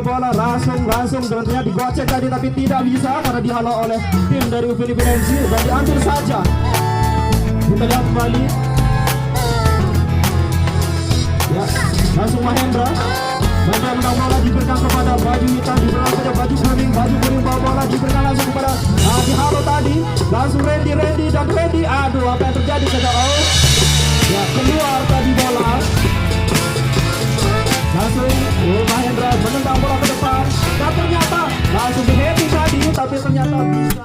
bola langsung tentunya digocek tadi tapi tidak bisa karena dihalau oleh tim dari Filipina FC dan diambil saja. Kita lihat kembali. Ya, langsung Mahendra. Menang bola diberikan kepada baju hitam, diberikan kepada baju kuning bawa bola diberikan langsung kepada dihalau tadi. Langsung Randy dan Randy. Aduh, apa yang terjadi saja? Oh, ya keluar tadi bola. Langsung Mahendra menendang bola ke depan dan ternyata langsung heading tadi tapi ternyata bisa.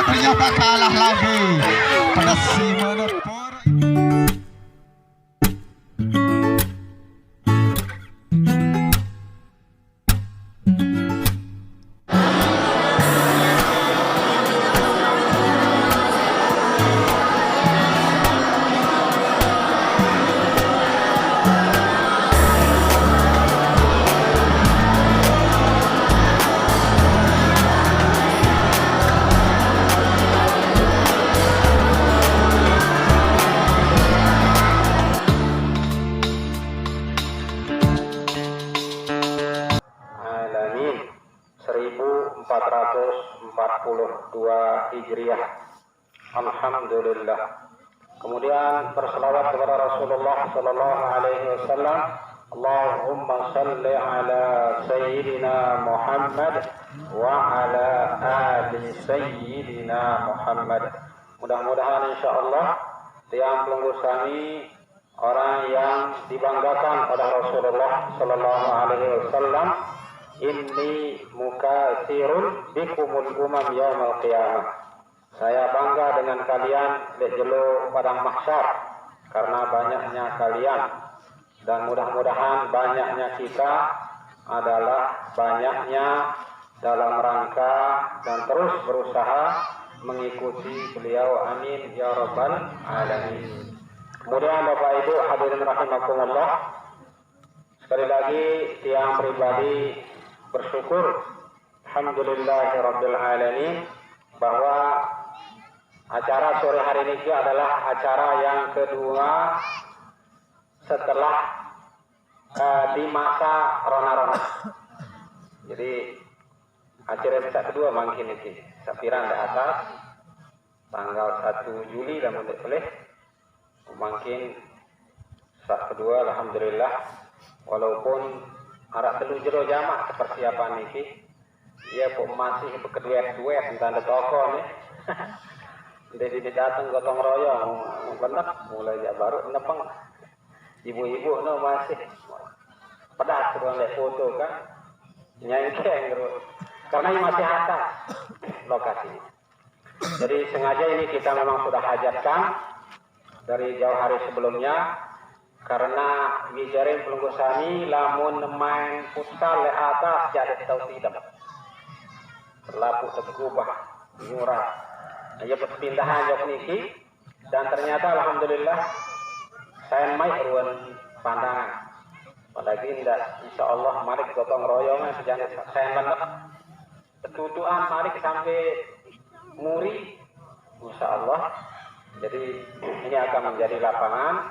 Ternyata kalah lagi pada Simone Pora. Alamin 1442 Hijriah. Alhamdulillah. Kemudian berselawat kepada Rasulullah sallallahu alaihi wasallam. Allahumma salli ala sayyidina Muhammad wa ala ali sayyidina Muhammad. Mudah-mudahan insyaallah tiang pelunggu sami orang yang dibanggakan pada Rasulullah sallallahu alaihi wasallam. Inni mukatsirun bikumul umam yaumil qiyamah. Saya bangga dengan kalian di jelo padang mahsyar karena banyaknya kalian, dan mudah-mudahan banyaknya kita adalah banyaknya dalam rangka dan terus berusaha mengikuti beliau. Amin ya rabbal alamin. Kemudian Bapak Ibu hadirin rahimakumullah, sekali lagi tiang pribadi bersyukur alhamdulillahirabbil alamin bahwa acara sore hari ini adalah acara yang kedua setelah di masa rona-rona. Jadi acara besar kedua mungkin ini sapiran di atas tanggal 1 Juli dan boleh mungkin saat kedua alhamdulillah walaupun arah telu jero jamak persiapan ini dia pun masih berkeduet-duet tentang toko nih. Jadi datang gotong royong benar mulai ya baru nepeng ibu-ibu no masih pedas ruang lihat foto kan nyengkeng karena ini masih atas lokasi. Jadi sengaja ini kita memang sudah hajatkan dari jauh hari sebelumnya karena bijarin pelunggusani lamun main futsal le atas jadi tahu tidak berlaku tergubah murah aja perpindahan jok niki dan ternyata alhamdulillah saya main ruang pandangan apalagi tidak insya Allah mari gotong royongan sejangan saya benar ketutuan mari sampai muri insya Allah. Jadi ini akan menjadi lapangan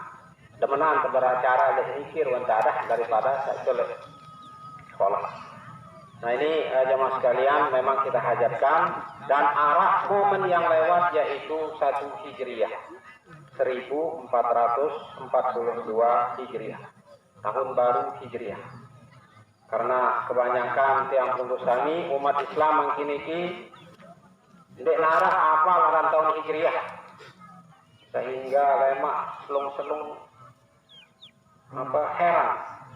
demenan beracara berpikir wantadah daripada saya sekolah. Nah ini jemaah sekalian memang kita hajatkan dan arah momen yang lewat yaitu 1 Hijriah 1442 Hijriah tahun baru Hijriah. Karena kebanyakan tiang pelungkusani umat Islam mengkini ndek narah apa laran tahun Hijriah sehingga lemak selung-selung apa heran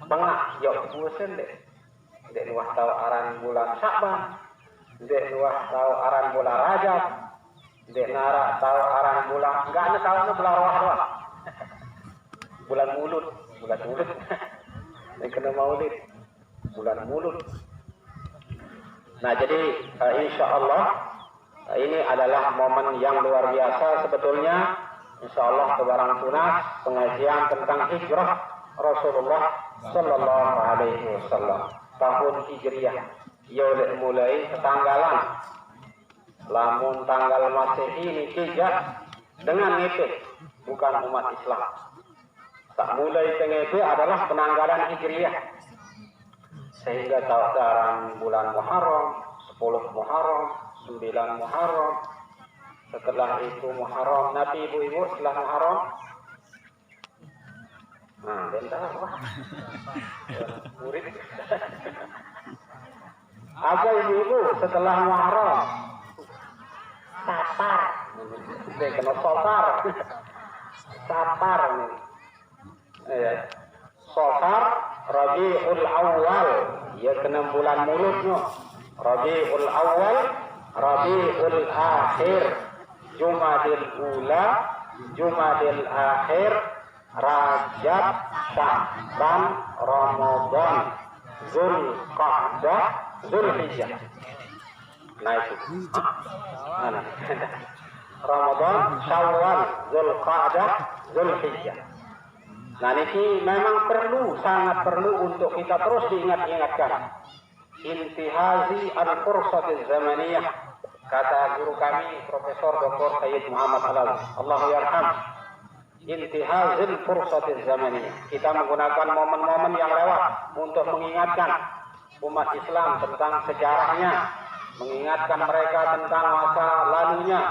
bengak jauh bosen deh ndek luah tahu aran bulan Sya'ban ndek luah tahu aran bulan Rajab ndek narah tahu aran bulan enggak ada tahu bulan Roh doang bulan mulut ini kena maulid bulan mulut. Nah jadi insya Allah ini adalah momen yang luar biasa sebetulnya. Insya Allah kebarang tunas pengajian tentang hijrah Rasulullah Sallallahu Alaihi Wasallam tahun Hijriah. Ia mulai ketanggalan. Lamun tanggal Masehi ini kijah dengan nipih bukan umat Islam. Tak mulai tengepe adalah penanggalan Hijriah. Sehingga tawaran bulan Muharram, 10 Muharram, 9 Muharram. Setelah itu Muharram, Nabi ibu-ibu setelah Muharram. Nah, bentar apa? Murid. Apa ibu-ibu setelah Muharram? Sapar. Dia kena sopar. Sapar nih. Ya. Sopar Rabiul Awal. Ya kena bulan mulutnya. Rabiul Awal, Rabiul Akhir, Jumadil Ula, Jumadil Akhir, Rajab, Sya'ban, Ramadan, Zulqa'dah, Zulhijjah. Nah itu. Ramadan, Syawal, Zulqa'dah, Zulhijjah. Nah ini memang perlu, sangat perlu untuk kita terus diingat-ingatkan. Intihazi al-fursati zamaniyah, kata guru kami Profesor Dr. Sayyid Muhammad Alal, Allah yarham. Intihazil fursati zamaniyah, kita menggunakan momen-momen yang lewat untuk mengingatkan umat Islam tentang sejarahnya, mengingatkan mereka tentang masa lalunya,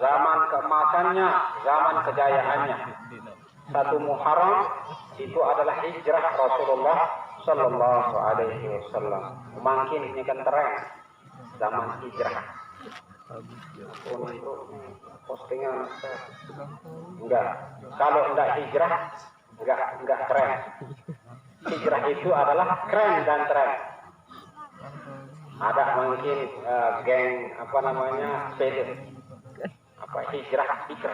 zaman keemasannya, zaman kejayaannya. 1 Muharram itu adalah hijrah Rasulullah Sallallahu Alaihi Wasallam. Mungkin ini kan tren zaman hijrah. Untuk postingan enggak. Kalau enggak hijrah enggak tren. Hijrah itu adalah keren dan tren. Ada mungkin geng apa namanya sepeda apa hijrah biker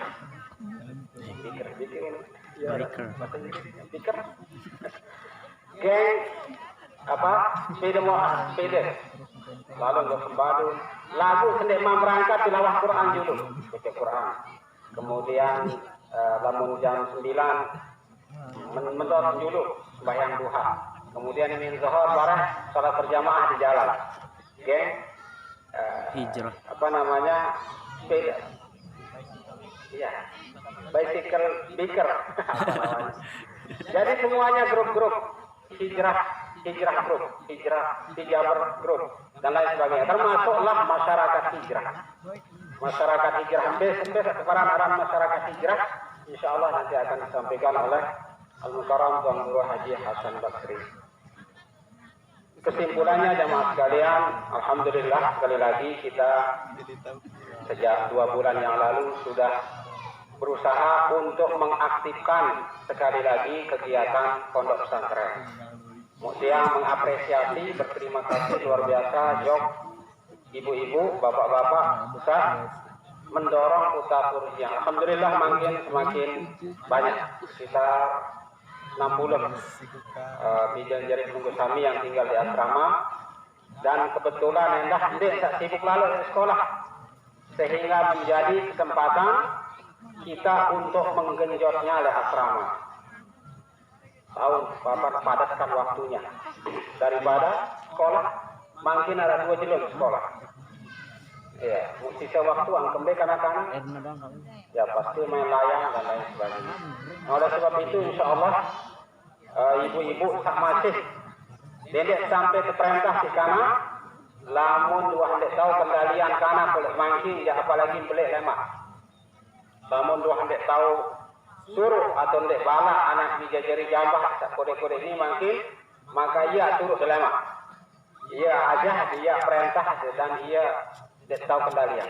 geng apa sepeda lalu nggak sembadu lagu sendiri berangkat tilawah Quran dulu baca Quran kemudian lamun jam 9 mendorong dulu sembahyang duha kemudian ini zuhur bareng salat berjamaah di jalan geng hijrah apa namanya sepeda iya bicycle biker apa namanya jadi semuanya grup-grup hijrah grup, hijaber grup dan lain sebagainya. Termasuklah masyarakat hijrah. Masyarakat hijrah kepada masyarakat hijrah, insya Allah nanti akan disampaikan oleh Al-Mukarram Tuan Guru Haji Hasan Basri. Kesimpulannya jamaah sekalian, alhamdulillah sekali lagi kita sejak 2 bulan yang lalu sudah berusaha untuk mengaktifkan sekali lagi kegiatan pondok pesantren. Mutia mengapresiasi, berterima kasih luar biasa Jok, ibu-ibu, bapak-bapak besar mendorong utaturnya. Alhamdulillah semakin banyak, sekitar 60 bidan jari tunggu sami yang tinggal di asrama, dan kebetulan hendak sibuk lalu di sekolah, sehingga menjadi kesempatan kita untuk menggenjotnya oleh asrama. Tahu Bapak padatkan waktunya daripada sekolah, mungkin ada 2 jilid sekolah. Ya, sisa waktu angkembe kanak-kanak ya pasti main layang dan lain sebagainya. Nah, oleh sebab itu insya Allah ibu-ibu tak masih dedek sampai ke perintah di kanak, lamun dua hendak tahu kendalian kanak boleh mangking ya apalagi boleh lemak. Lamun dua hendak tahu suruh atau hendak balak anak dijajari jambah kode-kode ini mangking, maka ia suruh lemak. Ia aja dia perintah dan ia tidak tahu kendalian.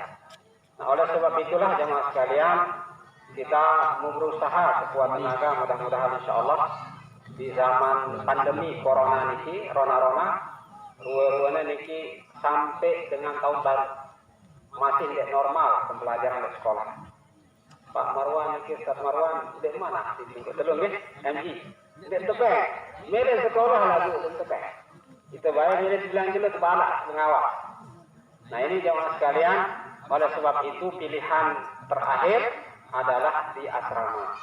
Nah, oleh sebab itulah jemaah sekalian, kita berusaha sekuat tenaga, mudah-mudahan insya Allah di zaman pandemi corona niki, rona-rona, ruwe-ruwe niki sampai dengan tahun baru masih tidak normal pembelajaran di sekolah. Pak Marwan niki, Ustaz Marwan, di mana? Di Tingkat Telung ya, MG. Di Tepek, milih sekolah lagu di Tepek. Itu baik milih bilang dulu kepala mengawal. Nah ini jemaah sekalian, oleh sebab itu pilihan terakhir adalah di asrama.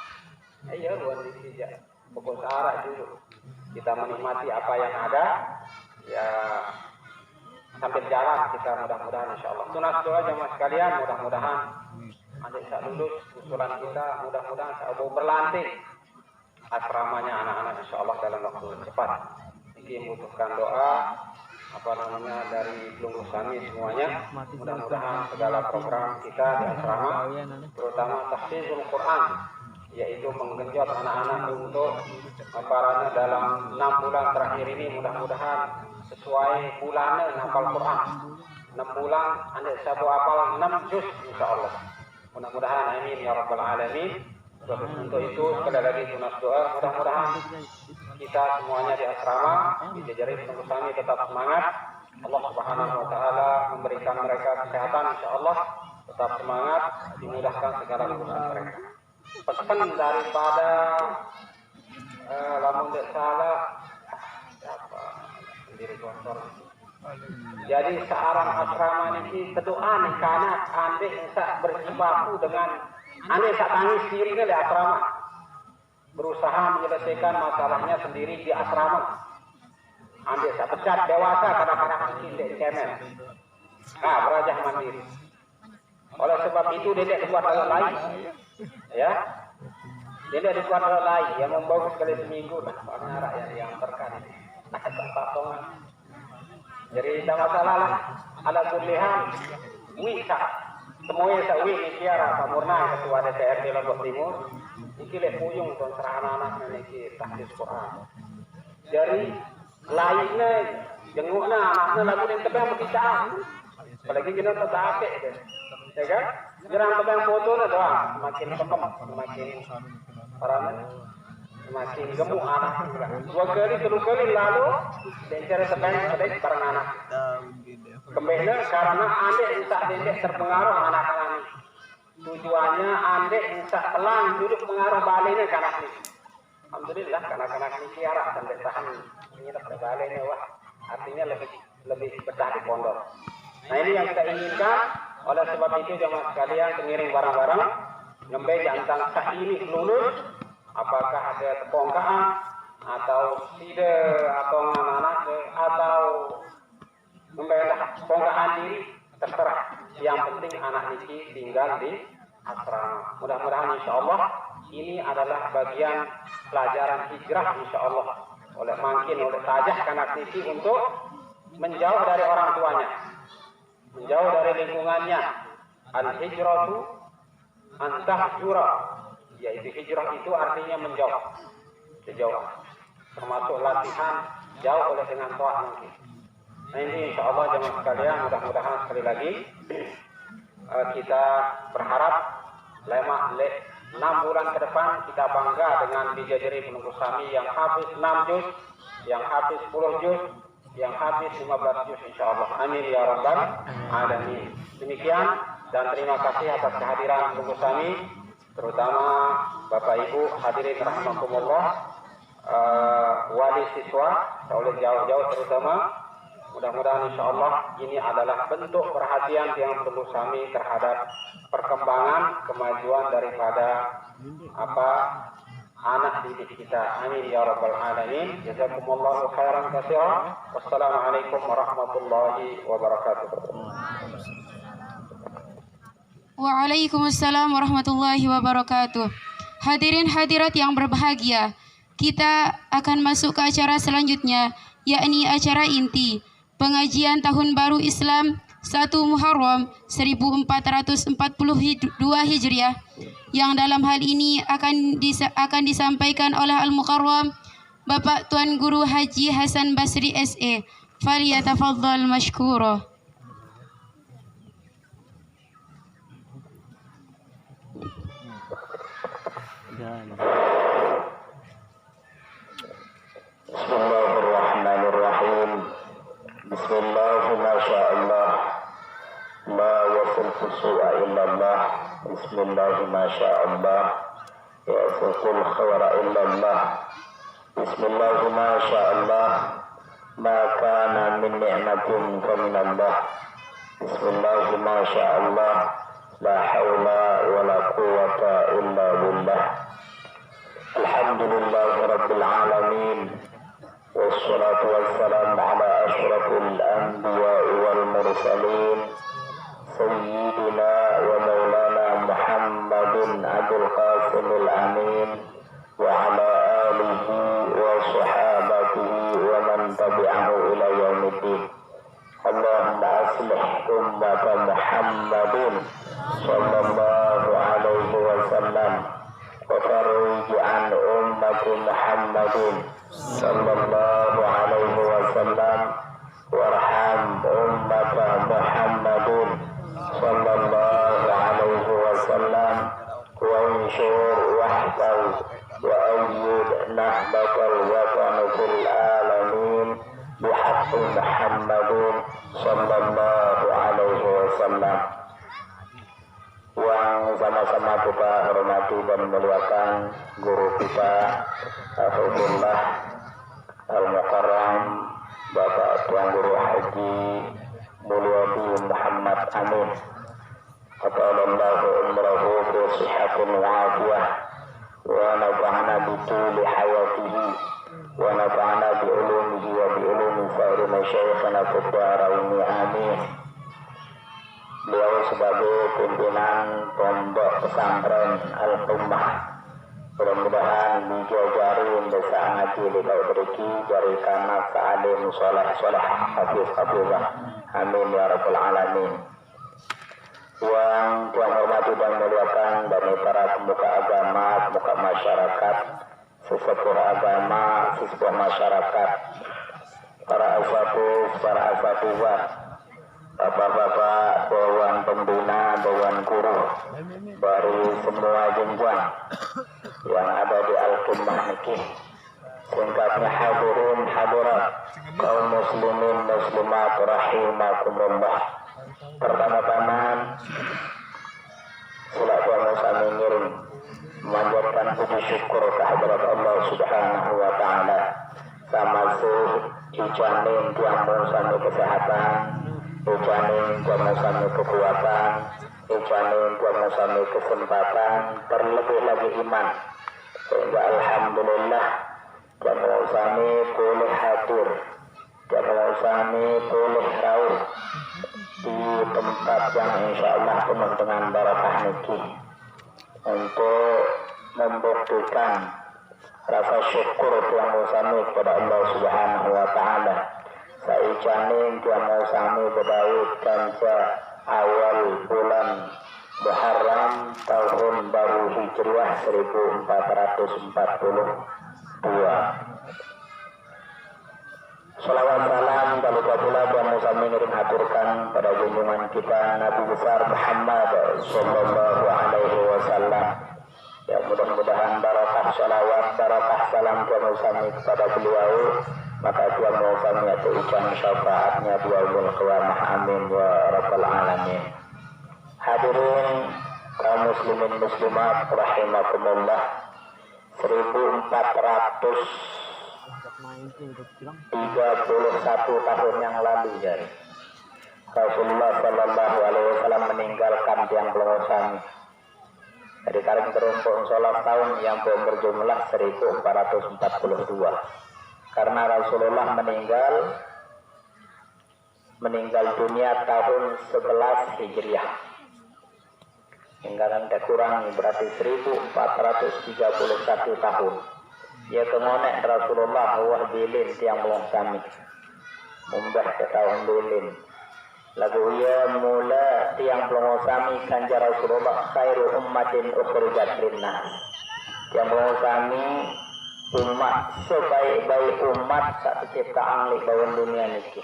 Ayo luar biasa, pokok sehara dulu. Kita menikmati apa yang ada, ya sambil jalan kita mudah-mudahan insya Allah. Tunas doa jemaah sekalian, mudah-mudahan adik saya lulus usulan kita, mudah-mudahan saya mau berlantik asramanya anak-anak insya Allah dalam waktu cepat. Ini membutuhkan doa dari Pelunggu Sami semuanya. Mudah-mudahan segala program kita di asrama, terutama tahfizul Quran, yaitu menggenjot anak-anak untuk dalam 6 bulan terakhir ini, mudah-mudahan sesuai bulannya hafal Quran. 6 bulan anda sabu hafal 6 juz insyaallah. Mudah-mudahan amin ya rabbal alamin. Untuk itu sekali lagi tunas doa, mudah-mudahan kita semuanya di asrama dijajari Pelunggu Sami tetap semangat. Allah Subhanahu wa taala memberikan mereka kesehatan insyaallah, tetap semangat, dimudahkan segala urusan mereka. Pesan daripada lamun tidak salah sendiri kotor. Jadi seorang asrama ini berdoa nih karena ande bisa berjibaku dengan ande tak tangis dirinya di asrama, berusaha menyelesaikan masalahnya sendiri di asrama. Ande tak pecat dewasa kadang-kadang mungkin di kemen. Nah, berajah mandiri. Oleh sebab itu dia dibuat hal lain, ya. Dia dibuat hal lain yang membawa sekali seminggu. Nah, para rakyat yang terkait. Nah, patongan. Jadi tidak masalah lah. Ala kulihan, wisa. Semuanya saya wih kiara Pak Murna ketua DPRD Lombok Timur. Iki lek puyung ton anak-anak niki tahfiz Quran. Dari lainnya jengukna anaknya lagu yang tebang berkicau. Apalagi kita tetap ya kan? Jarang tebang foto doang, makin kekem, makin orang semakin gemuk anak. 2 kali, 3 kali lalu dan cara tebang ada barang anak. Kembali karena ande bisa dendek terpengaruh anak-anak ini. Tujuannya ande bisa pelan duduk mengaruh baliknya ke anak ini. Alhamdulillah kanak-kanak ini kiara dan tahan ini baliknya wah artinya lebih betah di pondok. Nah ini yang kita inginkan. Oleh sebab itu jemaah sekalian pengiring barang-barang ngembe jantang sah ini lulus, apakah ada tepongkaan atau side atau anak-anak atau membela penggunaan diri terserah. Yang penting anak niki tinggal di asrama. Mudah-mudahan insya Allah ini adalah bagian pelajaran hijrah insya Allah. oleh mangkin, oleh tajah kanak niki untuk menjauh dari orang tuanya, menjauh dari lingkungannya. Al-hijratu antahjura, yaitu hijrah itu artinya menjauh, sejauh, termasuk latihan jauh oleh dengan to'ah mungkin. Nah ini insya Allah jemaah sekalian, mudah-mudahan sekali lagi kita berharap 6 bulan ke depan kita bangga dengan Bijajeri Penunggu Sami yang habis 6 juz, yang habis 10 juz, yang habis 15 juz insya Allah. Amin ya rabbal alamin. Demikian dan terima kasih atas kehadiran Penunggu Sami, terutama Bapak Ibu hadirin rahimakumullah, wali siswa oleh jauh-jauh terutama. Mudah-mudahan insya Allah ini adalah bentuk perhatian yang Penunggu Sami terhadap perkembangan kemajuan daripada anak didik kita. Amin ya rabbal alamin. Jazakumullahu khairan katsiran. Wassalamualaikum warahmatullahi wabarakatuh. Waalaikumsalam warahmatullahi wabarakatuh. Hadirin hadirat yang berbahagia, kita akan masuk ke acara selanjutnya, yakni acara inti pengajian Tahun Baru Islam 1 Muharram 1442 Hijriah, yang dalam hal ini akan disampaikan oleh Al-Mukarram Bapak Tuan Guru Haji Hasan Basri SE. Falyatafaddal mashkura. Bismillahirrahmanirrahim. Bismillah, masyaallah. La yasilku su'a illallah. Bismillah, masyaallah. Ya'fukul khawara illallah. Bismillah, masyaallah. Ma kana min ni'matin faminallah. Bismillah, masyaallah. La hawla wa la quwwata illa billah. Alhamdulillah rabbil alamin. Wassalatu wassalamu ala ashrafil anbiya'i wal mursalin Sayyidina wa maulana Muhammadin Abdul Qasimil Amin wa ala alihi wa sahabatihi wa man tabi'ahu ila yaumiddin. Allahumma aslih ummata Muhammadin sallallahu alaihi wasallam wa farrij an ummati Muhammadin sallallahu alaihi wasallam warham ummata Muhammadin sallallahu alaihi wasallam wa anshur wahdaw wa ayyid nahbatal watan fil alamin bihaqqi Muhammadin sallallahu alaihi wasallam. Yang sama-sama kita hormati dan muliakan guru kita Hafizullah Al-Mukarram Bapak Tuan Guru Haji Mulyadi Muhammad Amin, Qatallahu umrahu fi sihhatin wa afiyah wa nafa'ana bi tuli hayatihi wa nafa'ana bi ulumihi wa bi ulumi sairi masyayikhana fid dharaini amin. Beliau sebagai pimpinan pondok pesantren Al-Ummah, mudah-mudahan dijajari desa ngaji lidau beriki jari kanak sa'alim soleh hafiz-hafizah. Amin ya rabbal alamin. Yang Tuhan hormati dan muliakan dari para pemuka agama, pemuka masyarakat, sesepuh agama, sesepuh masyarakat, para asatizah, bapak-bapak, dewan pembina, dewan guru dari semua jenjang yang ada di Al-Ummah niki. Singkatnya hadirin hadirat kaum muslimin muslimat rahimakumullah. Pertama-tama selaku kami ngirim memanjatkan puji syukur kehadirat Allah Subhanahu wa taala. Sama ijanin jamu sami kesehatan, ijanin jamu sami kekuatan, ijanin jamu sami kesempatan, terlebih lagi iman. Sehingga alhamdulillah jamu sami boleh hadir, jamu sami boleh rawuh di tempat yang insya Allah penuh dengan barakah niki untuk membuktikan rasa syukur tiang musami kepada Allah Subhanahu wa taala. Saicane tiang musami berdaud kanca awal bulan Muharram tahun baru Hijriah 1442. Salawat salam baluka pula Tuhan musami ngirim haturkan pada junjungan kita Nabi besar Muhammad sallallahu alaihi wasallam. Ya mudah-mudahan barakah salawat, barakah salam Tuhan musami kepada beliau, maka Tuhan musami atau ucapan syafaatnya di yaumul qiyamah, amin ya rabbal alamin. Hadirin kaum muslimin muslimat rahimakumullah, 1431 tahun yang lalu ya, Rasulullah sallallahu alaihi wasallam meninggalkan tiang pelosami. Dari karang terumpung sholat tahun yang berjumlah 1442. Karena Rasulullah meninggal dunia tahun 11 Hijriah. Tinggalan tak kurang berarti 1431 tahun. Ya kemonek Rasulullah wah bilin tiang melongkami. Mumbah ke tahun bilin. Lagu ya mula tiang pelongosami kanjar Rasulullah khairu ummatin ukhrijat linnas. Tiang pelongosami umat sebaik-baik umat saat ciptaan di bawah dunia niki.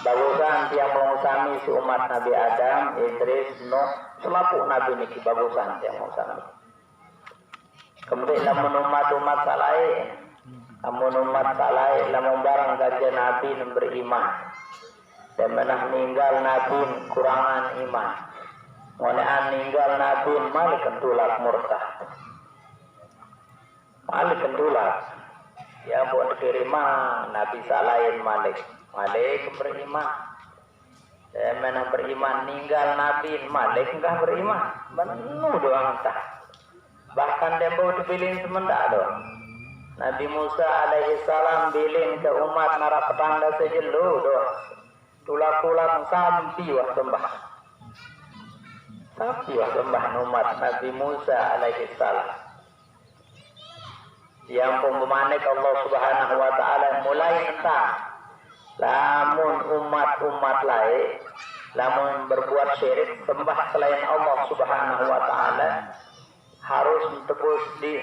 Bagusan tiang pelongosami si umat Nabi Adam, Idris, Nuh, selapu Nabi niki bagusan tiang pelongosami. Kemudian lamun umat salai, lamun barang kajian Nabi beriman. Dan menah ninggal Nabi kurangan iman. Ngonean ninggal Nabi malik kentulak murtad. Malik kentulak. Ya buat terima Nabi salain malik beriman. Dan menah beriman ninggal Nabi malik enggak beriman. Benuh doang entah. Bahkan dia bawa dipilih semendak doang. Nabi Musa alaihi salam bilin ke umat narak petanda sejelu doang. Tulak-tulak sampi wah sembah umat Nabi Musa alaihi salam. Yang pemanik Allah Subhanahu wa taala mulai entah lamun umat lain lamun berbuat syirik sembah selain Allah Subhanahu wa taala harus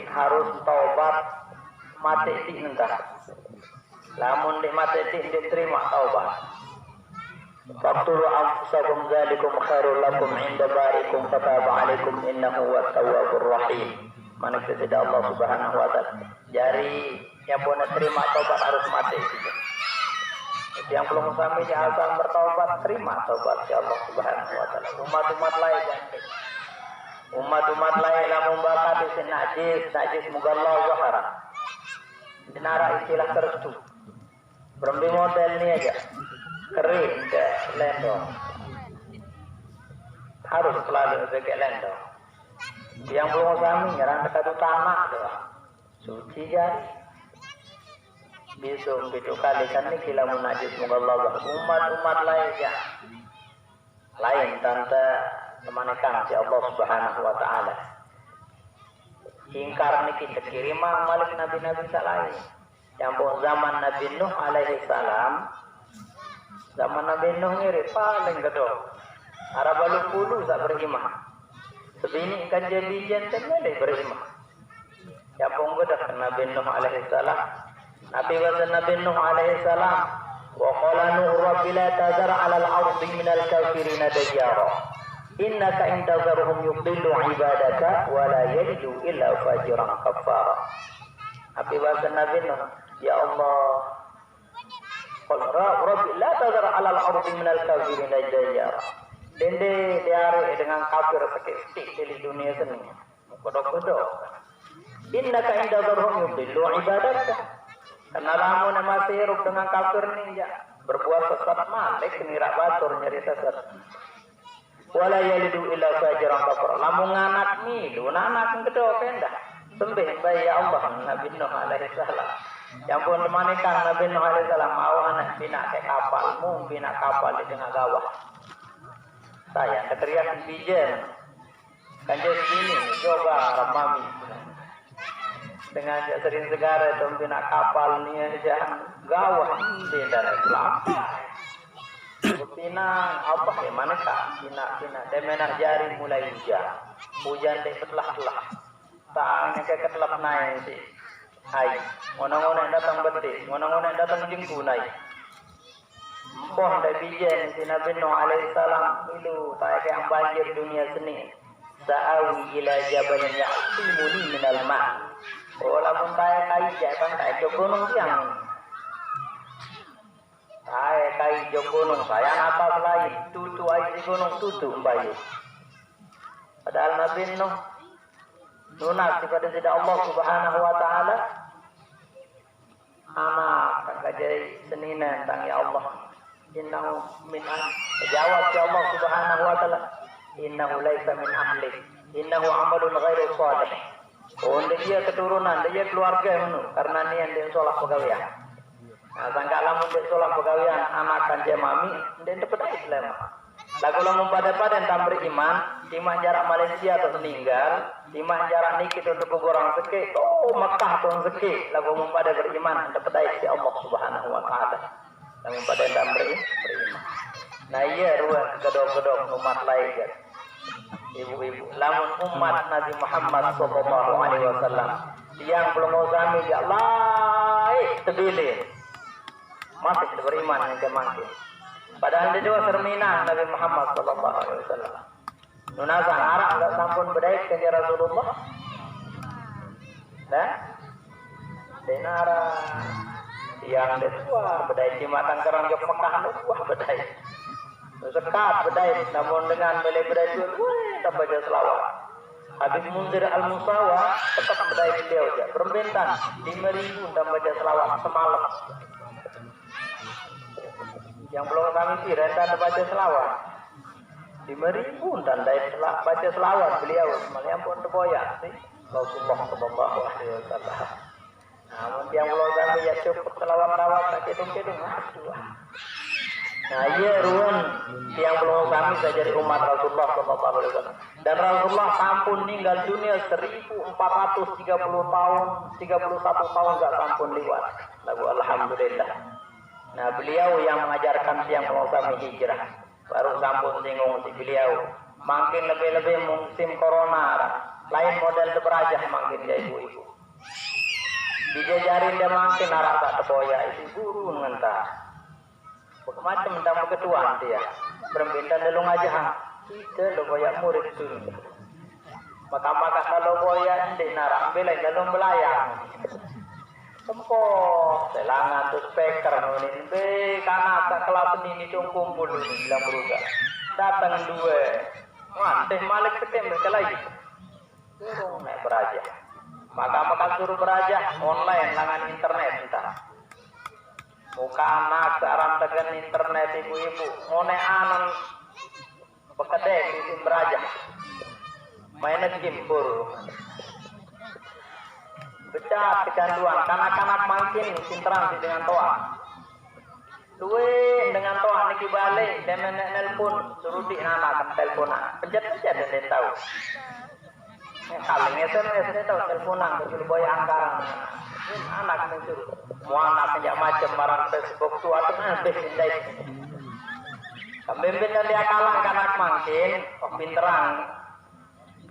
harus taubat mati di entah. Lamun di mati diterima taubat. Faqtulu anfusakum dzalikum khairul lakum 'inda barikum fataba 'alaikum innahu huwat tawwabur rahim. Mana kita Allah Subhanahu wa taala. Jari yang pun terima taubat harus mati. Yang belum sampai di asal bertaubat terima taubat ya Allah Subhanahu wa taala. Umat-umat lain lamun bakat di najis mugallah wahara. Dinara istilah tertentu. Berembi model ini aja. Kering ke lendong harus selalu ke lendong. Yang belum kami nyerang dekat tanah doang suci jari besok kali kan ini kila munajis mugallah umat lain ya lain tante temanikan si Allah Subhanahu wa taala ingkar niki terkiriman malik nabi-nabi salai yang pun zaman Nabi Nuh alaihi salam. Zaman Nabi Nuh ngiri paling gedor. Arab puluh tak beriman. Sebini kan jadi jantan boleh beriman. Ya pun gedak Nabi Nuh alaihi salam. Nabi Nuh alaihi salam. Wa qala Nuh rabbi la tazar 'ala al-ardi min al-kafirin dajjara. Innaka in tazarhum yudillu 'ibadaka wa la yalidu illa fajiran kafara. Nabi Nuh, ya Allah Rabbi la tazar 'ala al-ardi min al-kafirin dajjara. Dende diare dengan kafir sikit-sikit di dunia sini. Kodok-kodok. Innaka inda dzarhum yudillu ibadaka. Karena lamun masih hidup dengan kafir ni ya berbuat sesat malik ngira batur nyari sesat. Wala yalidu illa fajiran kafir. Lamun anak milu anak kedok kendah. Sembih bayi Allah Nabi Nuh alaihi salam. Yang pun dimanikan Nabi Nuh alaihi salam anak bina ke kapal, bina kapal di tengah gawah. Saya keteriak bijen. Kanjeng sini coba ramami. dengan sering segara pembina kapal ni aja gawah di dalam Islam. Pinang apa ya mana kak? Pina demenah jari mulai hujan dek petelah-telah. Tangnya kayak ketelap naik sih. Hai, orang-orang datang betik, orang-orang datang jengku naik. Poh dah bijen si Nabi Nuh alaihissalam itu tak kayak banjir dunia seni. Sa'awi ila jabalin ya'simuni minal ma'. Oh lamun tak kai jangan tak gunung tiang. Tak kai gunung saya atas lain, tutu air di gunung tutu bayu. Padahal Nabi Nuh lunas kepada sida Allah Subhanahu wa taala. Anak tak jadi seninan tang ya Allah. Innahu min jawab ya Allah Subhanahu wa taala. Innahu laisa min ahli. Innahu amalun ghairu salih. Oh dia keturunan, dia keluarga menu karena ni yang dia solat pegawaian. Nah, sangka lamun dia solat pegawaian anak kan dia mami, dia dapat Islam. Lagu lamun pada yang beriman, timah jarak Malaysia atau meninggal, timah jarak nikit untuk kuburang sekit, oh Mekah tuh sekit, lagu lamun pada beriman dapat si Allah Subhanahu wa taala. Lamun pada yang beriman. Nah iya ruang kedok-kedok umat lain kan. Ibu-ibu, lamun umat Nabi Muhammad sallallahu alaihi wasallam yang belum mau zami ya laik terpilih masih beriman yang kemangkin. Padahal dia juga terminang Nabi Muhammad sallallahu alaihi wasallam. Nunasa Arab enggak sampun bedait ke Rasulullah. Dah? Denara yang detua bedait di makan kerang jok Mekah wah bedait. Sekat bedait namun dengan beli bedait itu tak baca selawat. Habib Munzir Al-Musawa tetap bedait beliau aja. Perbentan 5.000 dan baca selawat semalam. Yang belum kami sih rendah baca selawat 5.000 dan baca selawat beliau malah pun terboyak sih Rasulullah sallallahu alaihi wasallam. Namun yang belum kami ya cukup selawat rawat tak kedung-kedung aduh. Nah iya ruang yang belum kami saya jadi umat Rasulullah sallallahu alaihi wasallam. Dan Rasulullah sampun meninggal dunia 1430 tahun, 31 tahun enggak sampun lewat. Lagu alhamdulillah. Nah beliau yang mengajarkan siang belum kami hijrah. Baru sampun singgung si beliau. Makin lebih-lebih musim corona. Lain model berajah makin dia ibu-ibu. Dijajarin dia makin arah tak terboya. Itu guru ngentah. Macam tentang ketuaan dia berpindah dalam aja kita lo boyak murid tu maka kalau boyak di narak belai dalam belayang sempok selangan tu speaker ni be karena tak kelas ni cungkum bulu ni bilang beruga datang dua teh malik sekian mereka lagi suruh naik beraja maka suruh beraja online langan internet entah muka anak sekarang dengan internet ibu-ibu ngone anan bekedek di beraja mainan game buru becat kecanduan kanak-kanak makin sinteran dengan toa duwe dengan toa niki balik dan nelpon suruh di anak teleponan pencet-pencet dan dia tahu kaleng SMS dia tahu teleponan suruh boy anggaran anak mencuri mau anak sejak macam barang Facebook tu atau habis indai kambing dan dia kalah anak makin pinteran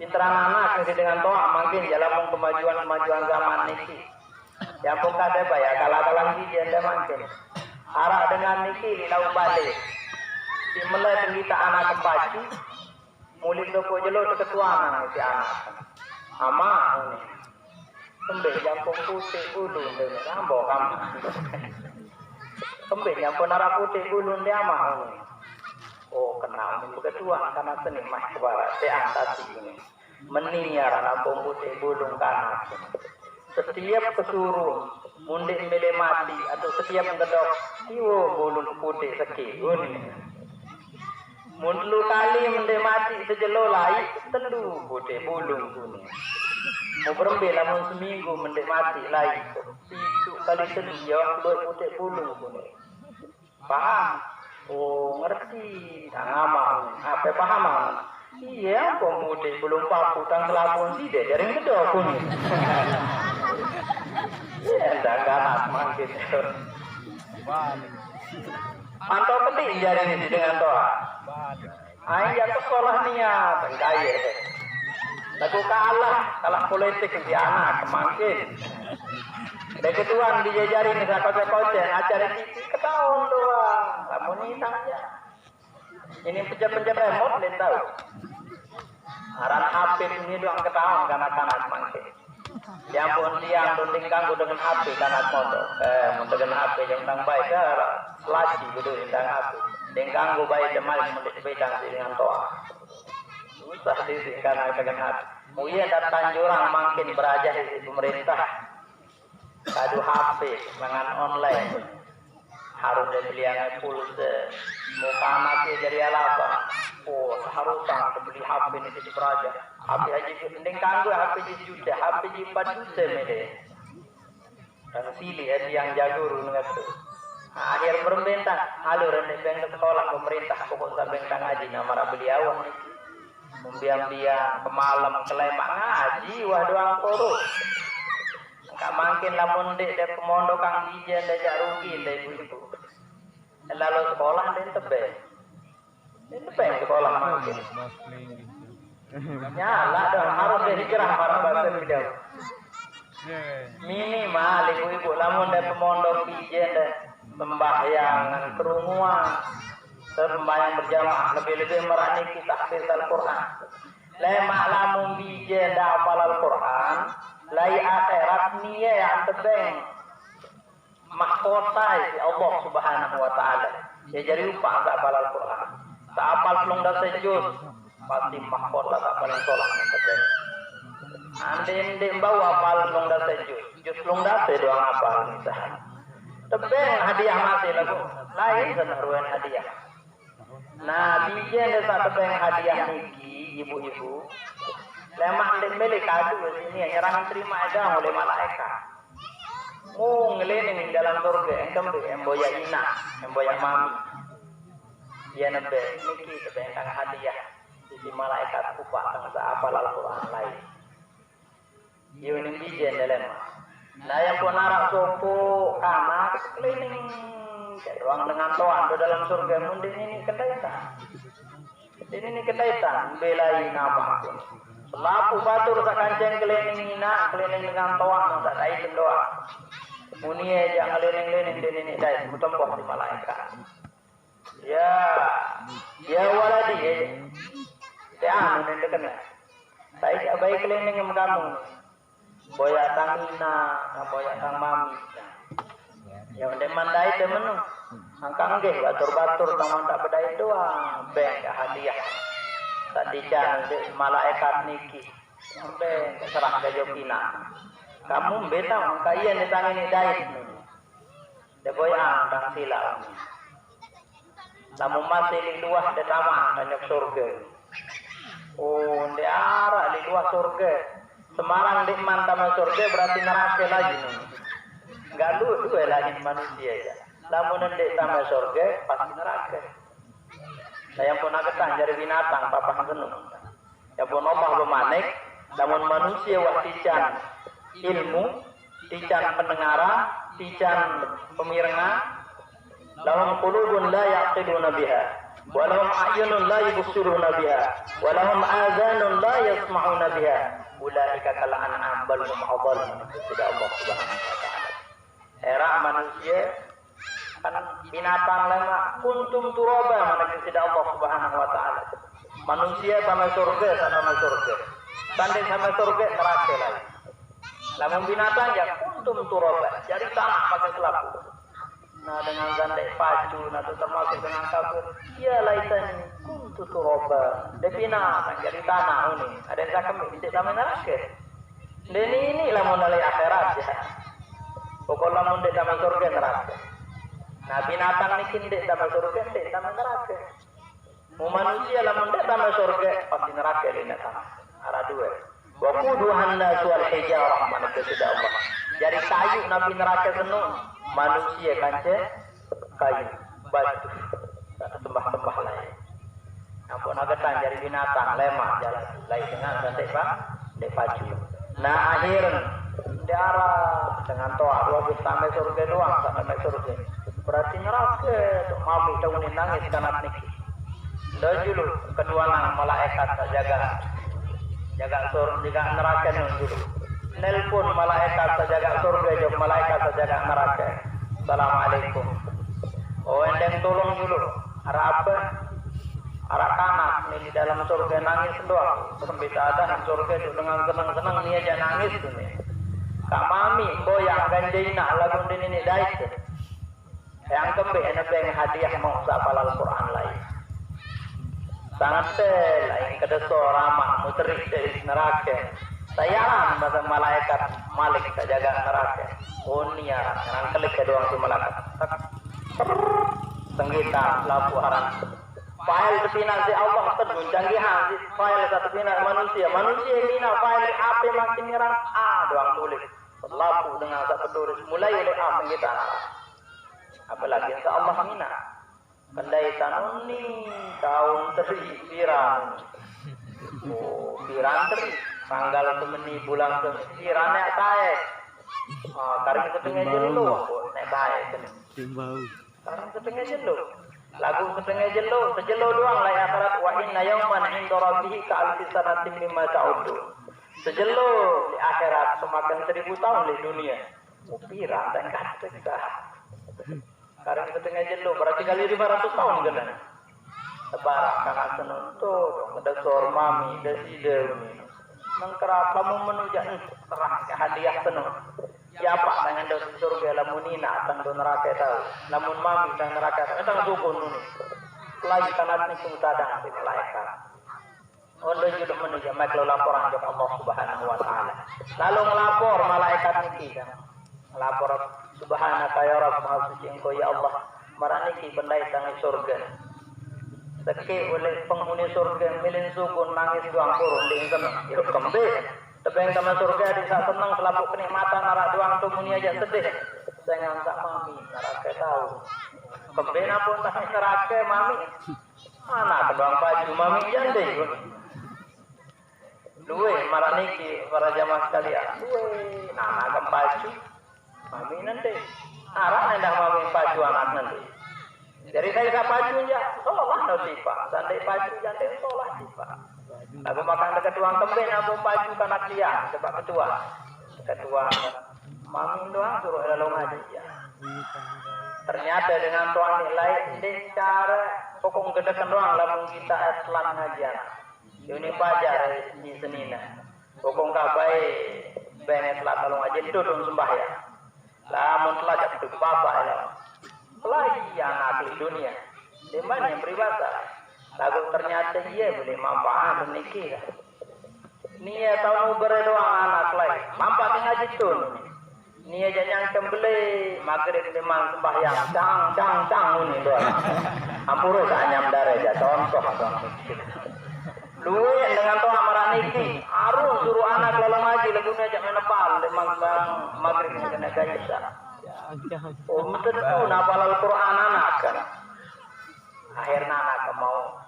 anak yang dengan doa makin dalam kemajuan zaman niki yang pun kada bayar kalah dia anda makin arah dengan niki lau balik di melai kita anak kepaci mulit doko jelo ketuanan si anak ama ini kembali jampung putih ulun dengan ambok kamu kembali jampung darah putih ulun dia mah oh kenal ketua karena seni mah kebarat seantasi ini meniar jampung putih ulun kanan setiap kesuruh mundik mele mati atau setiap ngedok iwo ulun putih seki ini mundlu kali mundik mati sejelo lai telu putih ulun kuning mau berembel lamun seminggu mendek mati lagi itu kali sedia dua putih bulu kuning paham oh ngerti ngama apa paham iya pemutih belum papu tang selapun sih deh jaring kedua kuning Ya, ganas makin. Mantau penting jari ini dengan doa. Ayah ke sekolah niat, kaya. Lagu kalah politik di anak kemakin. Begitu dijajari nih kocek-kocek acara TV ketahuan doang. Kamu nih saja. Ini pencet-pencet remote dia tahu. Aran HP ini doang ketahuan kanak-kanak makin. Yang pun dia runding ganggu dengan HP kanak mondok. Dengan HP yang tang baik lagi gitu dengan HP. Dengan ganggu baik demal bedang dengan toa. Susah di kanak dengan HP. Mulia datang jurang makin berajah di pemerintah. Kadu HP dengan online. Harus beli yang pulsa. Muka anaknya jadi apa? Oh, seharusnya beli HP ini di beraja. HP aja penting kanggo HP juta, HP 4 juta mede. Dan sili yang jago rungat tu. Akhir pemerintah, alur beng sekolah pemerintah pokok sabeng tang ngaji nama beliau. Membiang-biang kemalam kelemak ngaji wah doang korup. Enggak mungkin lamun dek pemondok kang ijen dek rugi dek ibu. Lalu sekolah dan tebel. Tebel sekolah mungkin. Nyala dong harus hijrah para bapak video. Minimal ibu-ibu lamun dek pemondok ijen dek sembahyang kerumuan. Sembahyang berjamaah lebih-lebih merani kita tahfiz Al-Quran. Lemak lamun ijen dak hafal Al-Quran. Lai akhirat niya yang tebeng mahkota si Allah Subhanahu wa taala. Ya jadi lupa tak hafal Al-Quran. Tak hafal belum dah sejud pasti mahkota tak paling tolak tebeng. Andin bawa hafal belum dah sejud. Jus belum dah doang hafal misalnya. Tebeng hadiah mati lagu. Lain senaruan hadiah. Nah, bijen desa tebeng hadiah niki ibu-ibu. Lemah dembele kadu sini nyerang terima ada oleh malaikat. Mu ngelening dalam surga engkam tu emboya ina, emboya mami. Dia nembe niki tebeng kang hadiah di malaikat upah kang apa Al-Quran lain. Yo ning bijen dalam. Nah yang pun arak sopo kana keliling ruang dengan toan di dalam surga mundin ini kedaitan. Ini kedaitan belai nama pun. Lapu batur sa kanceng keliling ina keliling dengan toan tak dai doa. Muni aja keliling-keliling di ini dai mutempoh di malaikat. Ya waladi ya anu nende kena. Saya baik keliling yang kamu. Boya tangina, boya tang mami. Ya udah mandai temenu. Angkang ge batur-batur taman tak bedai doang. Beng hadiah. Tadi jangan malaikat niki. Sampai serah ke Jokina. Kamu beta kaya ni tangi ni dait. De boya tang sila. Namun masih di luar de tamah banyak surga. Oh, di arah di luar surga. Semarang di mantama surga berarti neraka lagi. Enggak lu lagi manusia ya. Namun di tambah surga pasti neraka. Saya pun agak dari binatang papa seneng. Ya pun Allah bemanik, namun manusia watican ilmu, tican pendengaran, tican pemirengan. Lahum qulubun la yaqiluna biha, wa lahum a'yunun la yubsiruna biha, wa lahum adhanun la yasma'una biha. Ulaika kal an'am bal hum adall. Tidak Allah Subhanahu wa taala. Era manusia kan binatang lama kuntum turaba mana tidak Allah Subhanahu wa taala. Manusia sama surga sama surga. Tanding sama surga neraka lagi. Lamun binatang ya kuntum turaba. Jadi tanah pakai selapu. Nah dengan gandai pacu nah termasuk dengan kafir. Ya laitani kuntu turaba. Depina jadi tanah ini. Ada yang sakit tidak sama neraka. Dan ini lamun dari akhirat ya. Pokoknya lamun di sama surga neraka. Nah binatang ni kindik sama surga, kindik sama neraka. Mu manusia lamun dek sama surga, pasti neraka ini sama. Ada dua. Waquduhan nasu wal hijarah mana kesudah Allah. Jadi kayu nabi neraka senung, manusia kance kayu, batu, sembah-sembah lain. Ampun agatan jadi binatang lemah jalan lain dengan dek pacu. Nah akhir Diarah dengan toa 12 sampai surga doang sampai surga. Berarti neraka tuh mami tahun ini nangis karena niki. Dan dulu kedua nang malaikat jaga surga jaga neraka dulu. Nelpon malaikat jaga surga jauh malaikat jaga neraka. Assalamualaikum. Oh endeng tolong dulu. Arah apa? Arah kanan ini di dalam surga nangis doang. Sampai ada surga itu dengan senang-senang dia aja nangis tuh nih. Kak mami boyang ganjaina lagu ini daik yang kembe enebeng hadiah mau sapal Al-Quran lain sangat lain kedeso ramah muterik dari neraka sayangan masa malaikat malik jaga neraka unia yang kelik doang si malaikat senggita lapu haran file sepina si Allah terjun janggihan si file satu pina manusia ini file AP makin nyerang doang tulis lapu dengan satu tulis mulai oleh kita apalagi insya Allah mina kendai tanuni tahun teri pirang pirang teri tanggal temeni bulan pirannya taek karena setengah jelo nek taek karena setengah jelo lagu setengah sejelo doang lah akhirat wa inna yawman 'inda rabbih ka'alfi sanatin mimma ta'udun sejelo di akhirat semakin 1000 tahun di dunia pirang dan kata karena setengah jelo berarti kali 500 tahun kan sebarang kakak senonto ada sor mami deside nangkara kamu menuju terang ke hadiah penuh siapa dengan dosa surga lamunina tang do neraka tahu lamun mami tang neraka tang dukun ini lagi kanat ni sumtadang si malaikat Ondo juga menuju maklo laporan ke Allah Subhanahu wa taala lalu ngelapor malaikat niki kan lapor subhanaka ya rabb maha suci engkau ya Allah maraniki bendai tangi surga seke oleh penghuni surga milin sukun nangis doang kurun di sana yuk kembe tebeng sama surga di saat senang selaku kenikmatan narak doang tuh muni aja sedih saya ngangkat mami neraka tahu kembe napun tak neraka mami anak kedua baju mami jande luwe maraniki para jamaah sekalian luwe nah baju mami nanti arah hendak mami baju anak nanti jadi saya tak baju aja sholah notifa sandai baju jande sholah tifa aku makan dekat tuang kembin aku baju kanak dia sebab ketua mami doang suruh lalu ngaji ya ternyata dengan tuang nilai ini cara pokok gedekan doang lamun kita selang ngajian ini pajar di senina pokok kabai benet lah kalau ngaji itu dong sembahyang lamun telah jatuh bapak ya lagi anak di dunia di mana yang peribahasa lagu ternyata dia boleh manfaat menikah nia tahu berdoa anak lain manfaat ngaji tuh nia jangan kembali maghrib memang sembahyang cang ini doa ampura sanyam darah contoh dulu yang dengan toh amaran ini harus suruh anak lalu ngaji lagunya aja menepal memang maghrib kena gaisa tentu nafal Al-Quran anak kan akhirnya anak mau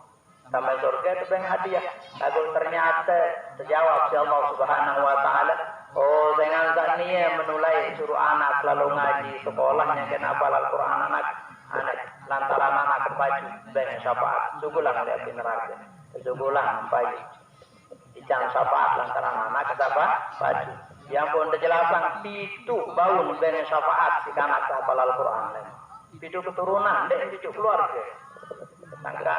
sampai surga itu bang hadiah lagu ternyata terjawab si Allah Subhanahu wa taala oh dengan zania menulai suruh anak lalu ngaji sekolahnya kena hafal Al-Quran anak lantaran anak kebaju bang syafaat sugulang dia neraka sugulang pagi ijang syafaat lantaran anak kesapa baju yang pun terjelasan pitu baun bang syafaat si kanak hafal Al-Quran pitu keturunan dan pitu keluarga tangga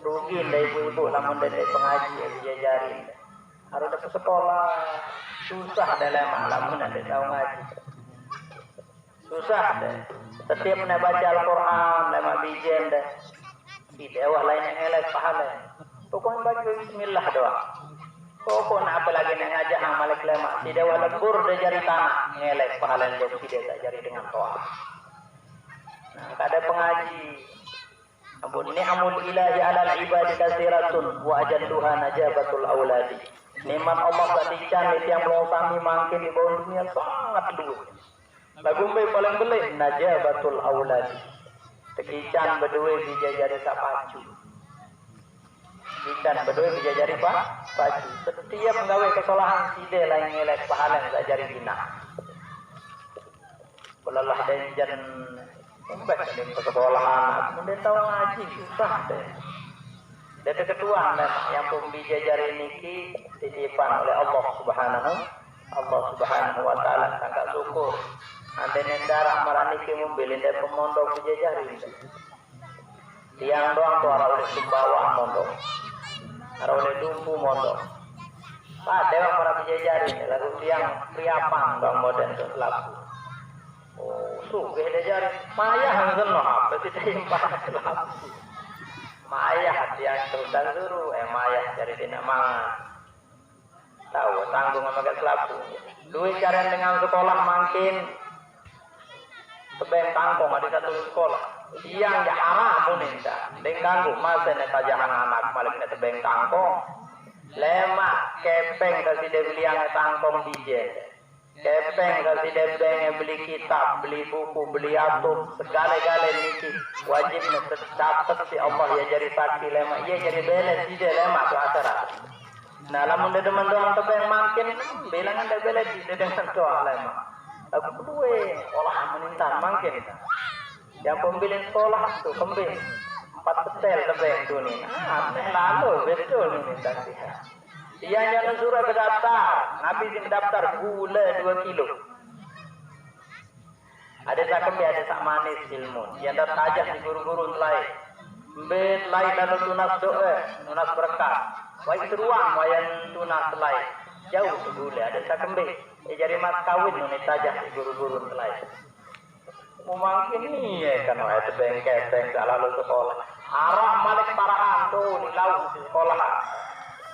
rugi dari ibu-ibu namun dari pengaji yang diajarin harus ke sekolah susah dalam alamun ada tahu ngaji susah deh setiap baca Al-Quran lama bijen deh di dewa lain yang elek pahala pokoknya baca bismillah doang pokoknya apalagi yang ngajak malik lemak di dewa lembur dia jari tanah ngelek pahala yang jauh tidak tak jari dengan toa nah ada pengaji ampun ni'amul ilahi alal ibadi kasiratun wa ajalluha najabatul auladi nikmat Allah badikan yang mau kami makin di bawah dunia sangat luas lagu paling belik najabatul auladi tekican berdua dijajari sapacu ikan bedoi bisa jadi baju. Setiap gawe kesalahan side lain ngelek pahala yang jari bina. Belalah dan jan umpet di sekolahan, kemudian tahu ngaji susah deh. Dan keketuaan yang pembija jari niki titipan oleh Allah Subhanahu wa taala sangat syukur. Ande nendara maraniki mobil dari pemondok bija jari. Tiang doang tuh arah oleh bawah mondok. Arah oleh dumpu mondok. Pak dewa para bija jari lalu tiang priapang bang modern laku. Oh, sugih dia jari mayah ngono apa sih timpan laku. Mayah tiang terus suruh mayah cari dina mangan. Tahu tanggung sama laku. Duit cari dengan sekolah makin tebeng tangkong ada satu sekolah. Yang ya arah muninda dengan masa neta jangan anak malik neta tebeng tangkong. Lemak kepeng kasih dia beli yang tangkong DJ. Kepeng kasih dia beli kitab, beli buku, beli atub, segala-gala niki wajib catat si Allah ya jadi saksi lemak, iya jadi beles DJ lemak tu acara. Nah, lamun dia teman doang tebeng makin bilangan dia beles DJ dengan doa lemak. Aku kedua olah menintan makin. Yang pembilin sekolah tuh kembing 4 petel tebeng tuh nih. Lalu betul nih tadi. Dia yang suruh berdaftar, ngabisin daftar gula 2 kilo. Ada sakembe ada sak manis ilmu. Yang dah tajah di guru-guru lain. Bet lain lalu tunas doa, tunas berkah. Wai seruang wayan tunas lain. Jauh gula ada sakembe. Jadi mas kawin nih tajah di guru-guru lain. Mungkin nih ya kan wae tebeng kepeng salah lu sekolah. Arah malik parahan tuh di laut sekolah.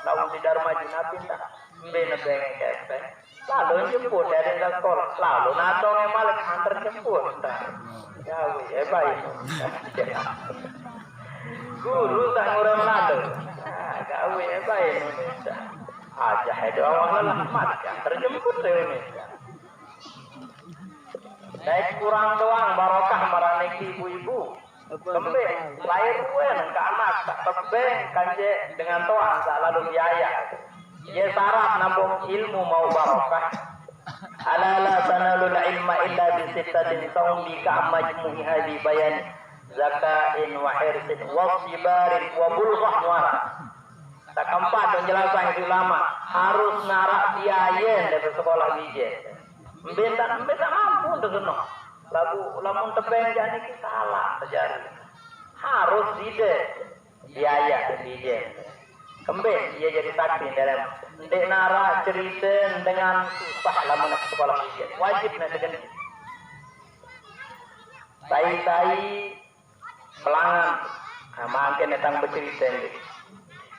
Laut di Dharma Jina pindah. Mbene beng kepeng. Lalu jemput dari sekolah. Lalu natong malik antar jemput. Gawe baik. Guru sang urang lalu. Gawe baik Indonesia. Aja itu awal lah mat antar jemput Indonesia. Naik kurang doang barokah maraniki ibu-ibu. Kembeng lahir wen ke anak tebeng kanje dengan toang lalu biaya. Ye syarat nambung ilmu mau barokah. Ala la sanalul ilma illa bi sittatin saumi ka majmu'i hadi bayan zakain wa hirsin wa sibarin wa bulghah wa. Tak keempat penjelasan ulama harus narak biaya dari sekolah bije. Benda mampu untuk kena. Lamun tebeng jadi salah terjadi. Harus ide biaya ide. Kembali dia jadi saksi dalam denara cerita dengan susah lamun sekolah ide. Wajib nak dengan. Tai pelangan, makin datang bercerita ini.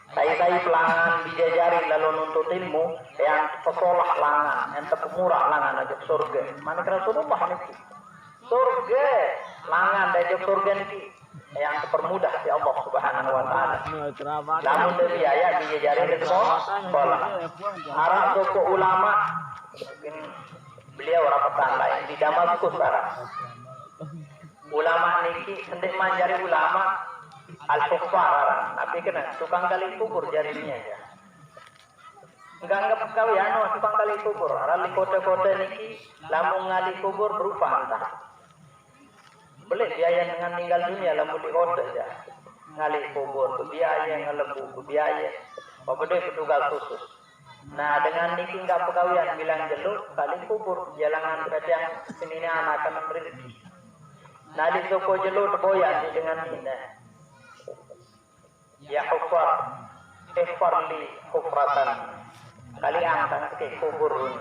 Saya pelangan dijajari lalu nuntut ilmu yang sekolah langan, yang terpemurah langan aja surga. Mana kira Rasulullah ini? Surga langan aja surga ini yang terpermudah si Allah Subhanahu wa taala. Namun dari biaya dijajari di sekolah. Arah toko ulama mungkin beliau rapatan lain di Damaskus sekarang. Ulama niki hendak manjari ulama al-kuffar, tapi kena tukang kali kubur jarinya aja. Enggak anggap kau ya, no tukang kali kubur. Rali kota-kota niki, lamun ngali kubur berupa entah. Boleh biaya dengan tinggal dunia, lamun di kota aja. Ngali kubur, biaya ngelembu, biaya. Pembedoi petugas khusus. Nah dengan niki enggak pekawian bilang jeluk kali kubur, jalangan pada yang sini anak akan rezeki. Nah di toko jeluk boyan dengan ini. Ya kufar, li kufratan. Kali angkang ke kubur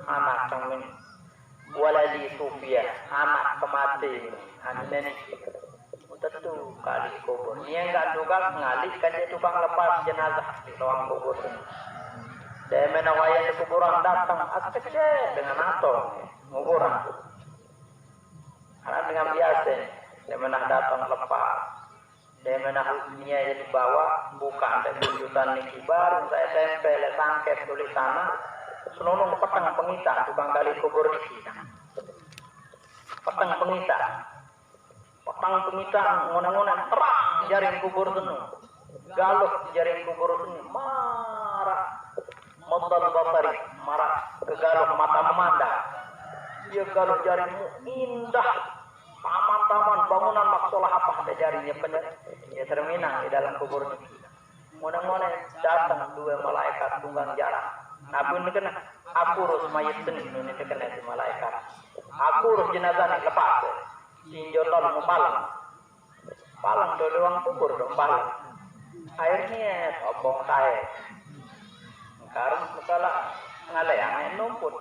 anak kami. Waladi sufia, anak kemati. Anak tentu kali kubur. Ini enggak tukang ngalih kan dia tukang lepas jenazah di ruang kubur. Dia menawayan di kuburan datang askece dengan atong kuburan. Karena dengan biasa dia menang datang lepas. Dia menahnya yang dibawa bukan ada tuntutan niki baru saya tempel sangket tulis sana senonong petang pengita tukang kali kubur niki petang pengita ngona-ngona terang jaring kubur senu galuh di jaring kubur ini marah, modal basari, marah kegaluh mata memandang. Dia galuh jaringmu indah, taman-taman bangunan maksolah apa ada jaringnya benar. Dia terminang di dalam kubur ini. Mona-mona datang dua malaikat tunggang jalan. Nabi ini kena aku urus mayat seni ini kena si malaikat. Aku urus jenazah ini lepas. Sinjotol mau palang doang kubur dong palang. Akhirnya obong saya. Sekarang sekala ngalayang numput.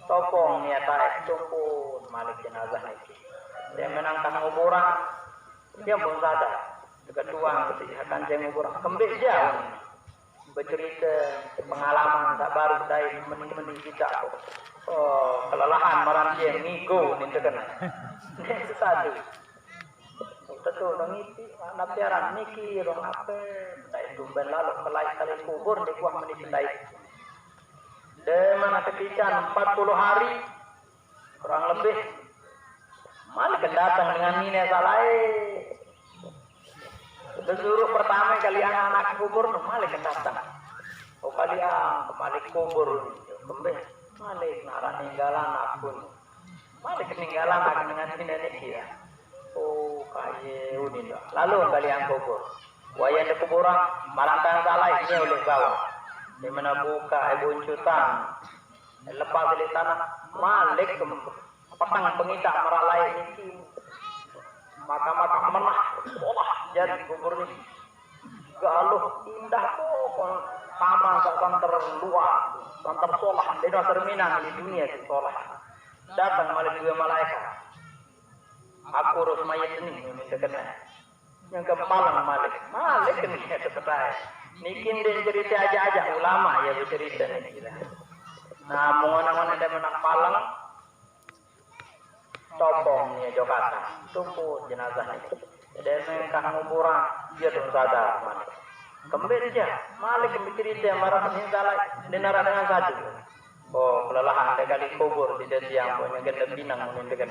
Topong niat saya tumput malik jenazah ini. Dia menangkap kuburan. Dia pun sadar. Kedua akan saya kuburan. Kembali jauh. Bercerita pengalaman tak baru dari meni kita. Oh, kelelahan maransia ngigo nih kena. Ini satu. Tentu nangiti napiaran niki rong apa dai tumben lalu kelai kali kubur di kuah menit dai. De mana ketika 40 hari kurang lebih mana datang dengan nina salai. Disuruh pertama kali anak kubur malik datang. Oh kalian malik kubur kembali malik nara ninggalan akun. Malik peninggalan akan dengan nina dia. Oh kaya udah. Lalu kalian kubur. Wayan di kuburan marantang salainya oleh bawah. Di mana buka ibu cutan. Lepas dari tanah malik petang pengidak meralai ini. Maka menah olah jadi kubur ini. Galuh indah pokok taman akan terluar, akan tersolah. Tidak terminang di dunia tersolah. Datang malik dua malaikat. Aku urus mayat ini kena. Yang kepalang malik ini terpetai. Nikin dia cerita aja ulama ya bercerita ini. Nah, mengenang ada menang palang. Topong ni Jakarta, tumpuk jenazah ini. Dan mereka kuburan dia tu sadar malik. Kembali dia, malik bercerita marah salah dengar dengan satu. Oh, kelelahan kali kubur tidak siang punya kena binang menunjukkan.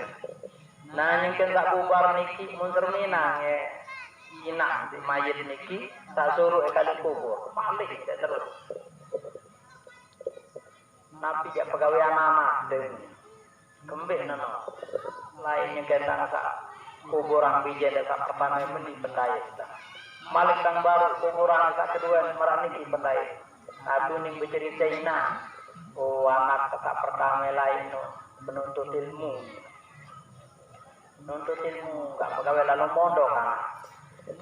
Nah, yang kena bubar niki mundur minang ina di mayat niki tak suruh kali kubur malik dia terus. Nabi dia pegawai anak dengan kembali nana. Lainnya kena kuburan bijak desa pertama meni pendaya. Malik tang baru kuburan desa kedua merani di pendaya. Aduh ning bercerita ina. Oh anak desa pertama lain menuntut ilmu. Menuntut ilmu gak pegawai lalu mondok kan.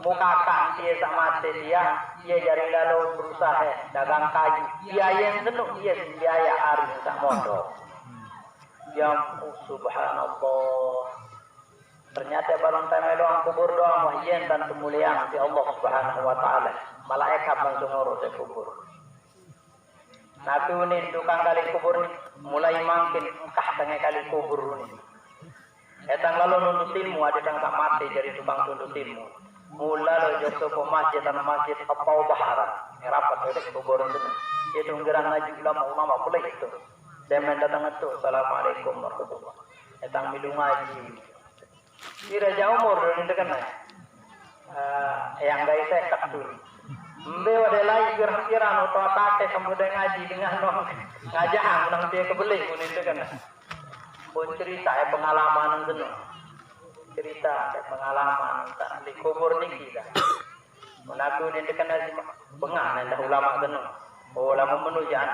Muka kan dia sama dia jadi lalu berusaha dagang kayu. Dia yang senuk dia biaya hari tak mondok. Ya subhanallah. Ternyata balon tanah doang kubur doang wahyan dan kemuliaan di Allah Subhanahu wa taala. Malaikat langsung ngurus kubur. Nabi ini tukang kali kubur ni mulai makin engkah tengah kali kubur ni. Etang lalu nuntut ilmu ada yang tak mati dari tukang nuntut ilmu. Mula lo jatuh ke masjid dan masjid atau baharan. Rapat oleh kubur itu. Dia tunggiran ngaji ulama boleh itu. Dia mendatang itu. Assalamualaikum warahmatullahi wabarakatuh. Etang milu ngaji. Kira jauh umur ini kena. Yang guys saya katun. Membawa dia lagi kira-kira atau tate kemudian ngaji dengan orang ngajak nang dia kebeli ini kena. Pun cerita pengalaman itu. Cerita pengalaman tak di kubur ni kita. Menaku ni kena bengang anda ulama itu. Ulama menujan.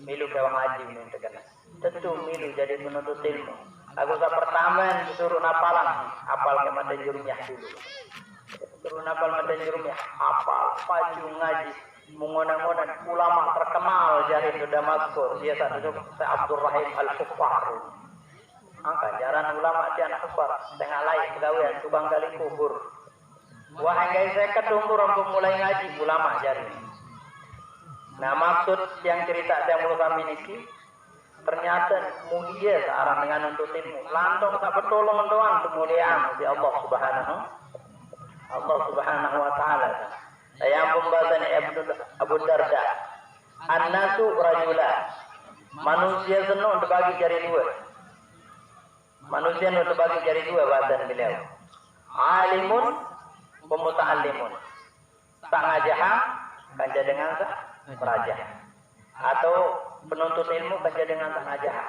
Milu kawang ngaji ini kena. Tentu milu jadi menuntut ilmu. Aku tak pertama disuruh napalan, apal ke matan jurumiyah dulu. Suruh napal matan jurumiyah, apal, paju ngaji, mengonang-onang ulama terkenal jadi sudah masuk. Dia tak duduk Abdul Rahim Al-Kufar. Angkat jaran ulama dia anak kufar, tengah lain pegawaian subang kali kubur. Wahai guys saya ketemu untuk mulai ngaji ulama jadi. Nah maksud yang cerita saya mulu kami niki. Ternyata mulia searah dengan nuntut ilmu. Lantong tak bertolong doang kemuliaan di Allah Subhanahu wa taala. Yang pembahasan Abu Darda. An-nasu rajula. Manusia senang terbagi jadi dua. Manusia senang terbagi jadi dua bahasan beliau. Alimun wa muta'allimun. sang ajaha kanja dengan sang raja, atau penuntut ilmu kanja dengan sang ajaha.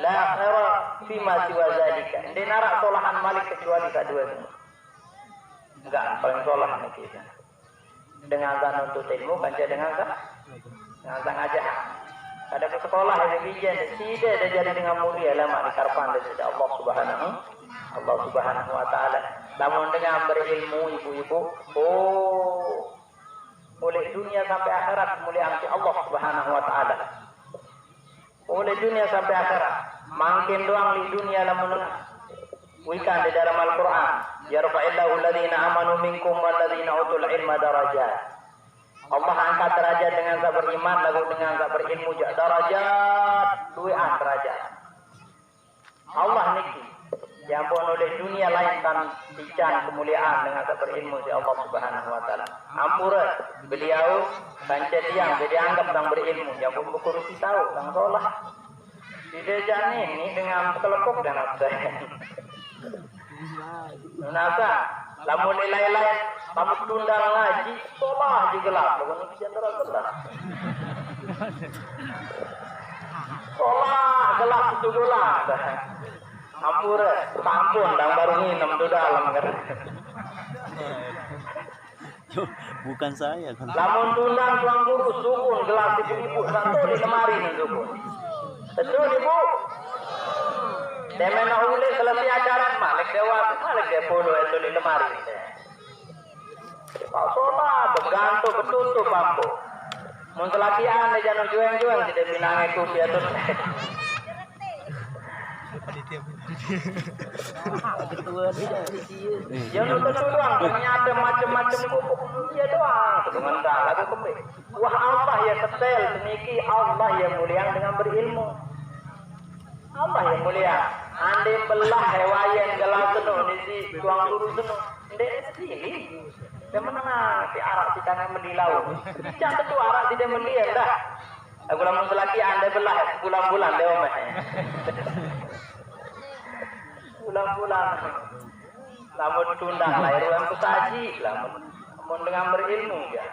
La khaira fima siwa zalika. Ini narak solahan malik kecuali kedua semua. Enggak, paling solah nih kita. Dengan sang penuntut ilmu kanja dengan sang ajaha. Ada ke sekolah yang bijan tidak ada jadi dengan mulia lama di karpan dari Allah Subhanahu wa taala. Namun dengan berilmu ibu-ibu, oleh dunia sampai akhirat kemuliaan Allah Subhanahu wa taala. Oleh dunia sampai akhirat, makin doang di dunia lamun wikan di dalam Al-Qur'an, yarfa'illahu alladziina amanu minkum walladzina utul ilma darajat. Allah angkat derajat dengan tak beriman, lalu dengan tak berilmu derajat, duaan derajat. Allah niki, yang pun oleh dunia lain kan dican kemuliaan dengan tak berilmu si Allah Subhanahu wa taala. Ampura beliau kancet yang dianggap sang berilmu, yang pun berkurusi tahu, sang solah. Tidak jani ini dengan kelepok dan apa. Nasa, lamun lain-lain, kamu tunda ngaji, sekolah aja gelap, bukan ini jendera gelap. Sekolah gelap itu gelap. Ampura, tampun, dan baru nginep di dalam kan. Bukan saya kan. Lamun tundang tuang guru, sukun, gelap ibu-ibu, satu di lemari nih sukun. Betul ibu. Demena ule selesai acara malik dia polo itu di lemari. Pak sola bergantung betutup bambu. Mun kelakian dia jangan juang-juang tidak binang itu dia tuh. Jangan betul doang, ternyata macam-macam pupuk dia doang. Dengan lagu kembali. Wah Allah ya ketel, semiki Allah yang mulia dengan berilmu. Allah yang mulia. Ande belah hewayan galau penuh nisi tuang guru penuh. Ande sini. Dia menang di arak di tangan mendilau. Jangan tentu arak tidak mendiam dah. Aku lamun selaki ande belah bulan-bulan dia omeh. Bulan-bulan. Lamun tundang lahir ulang kusaji, lamun dengan berilmu ya.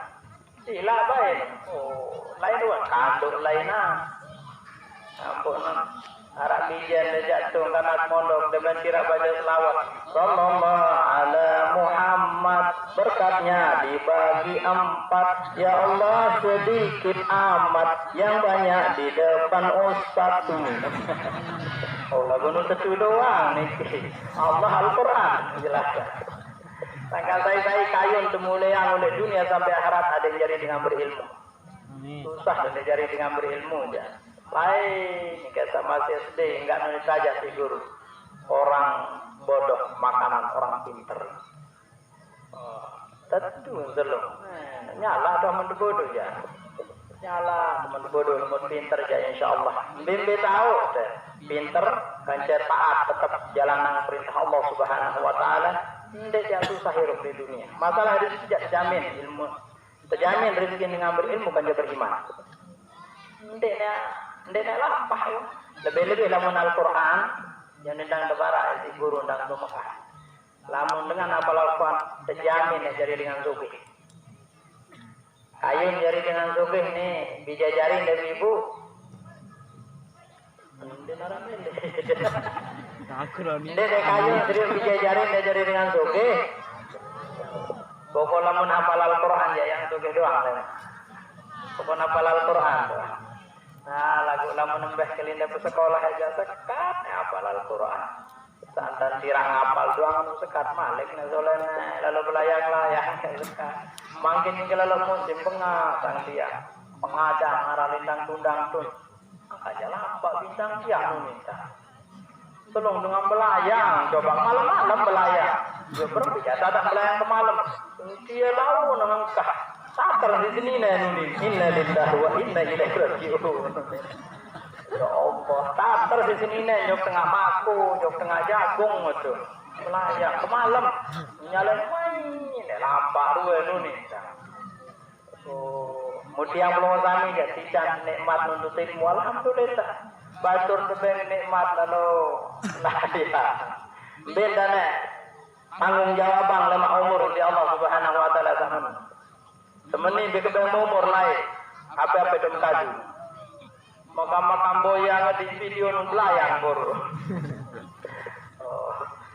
Sila baik. Oh, lain uang kandung lainah. Ampun. Arak bijan dia jatuh kanat mondok dengan kira baca selawat sallallahu ala Muhammad, berkatnya dibagi 4 ya Allah sedikit amat yang banyak di depan ustaz. Oh lagu nu setu doang nih Allah Al-Quran jelaskan. Tanggal saya kayun temulai yang oleh dunia sampai akhirat ada yang jadi dengan berilmu. Susah dan jadi dengan berilmu ya. Lain kata masih SD enggak nulis saja si guru. Orang bodoh makanan orang pinter. Tentu zelum. Nyala teman bodoh ya. Nyala teman bodoh teman pinter ya insyaallah. Bimbi tahu deh. Pinter kancer taat tetap jalan perintah Allah Subhanahu wa taala. Ndek yang susah hidup di dunia. Masalah rezeki tidak jamin ilmu. Terjamin rezeki dengan berilmu kan dia beriman. Ndeknya lampah ya. Lebih-lebih lamun Al-Quran yang nendang debara di guru dan Mekah. Lamun dengan hafal Al-Quran terjamin ya jadi dengan zubih. Ayun jadi dengan zubih nih bijajarin dari ibu. Ndek ayun jadi bijajarin dia jadi dengan zubih. Pokok lamun hafal Al-Quran ya yang zubih doang lah. Pokok hafal Al-Quran doang. Nah, lagu lamun nembeh kelinda ke sekolah aja sekat hafal Al-Quran. Santan dirang hafal doang sekat malik nazolana lalu belayang-layang sekat. Mungkin lalu musim pengatang dia. Pengadang arah lintang tundang tun. Aja lampak bintang siang minta. Tolong dengan belayang, coba malam-malam belayang. Dia berbicara datang belayang ke malam. Dia lalu nengkah. Satar di sini nih, inna lillahi wa inna ilaihi raji'un. Ya Allah, satar di sini nih, nyok tengah mako, nyok tengah jagung itu. Melayang ke malam, nyalain main, lampak dua nih. Oh, mudiang belum kami ya, tidak nikmat untuk ilmu, alhamdulillah. Batur tebeng nikmat lalu, nah ya, beda nih. tanggung jawaban lama umur di Allah Subhanahu wa taala zaman. Semeni di kedeng umur lain. Apa-apa dong kaju. Makam-makam boyang di video belayang buru.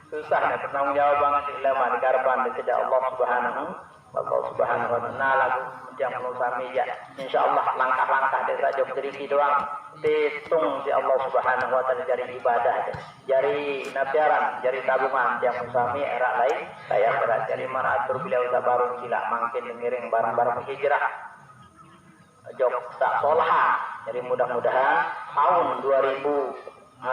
Susah nih bertanggung jawaban di lama di karban di sejak Allah Subhanahu wa taala lagu yang menusami ya. Insyaallah langkah-langkah desa jog sedikit doang. Ditung si Allah Subhanahu wa taala jari ibadah, jari nabiaran, jari tabungan yang musami era lain saya berat jari mana atur bila udah baru sila makin mengiring barang-barang hijrah jok tak solahan. Jadi mudah-mudahan tahun 1442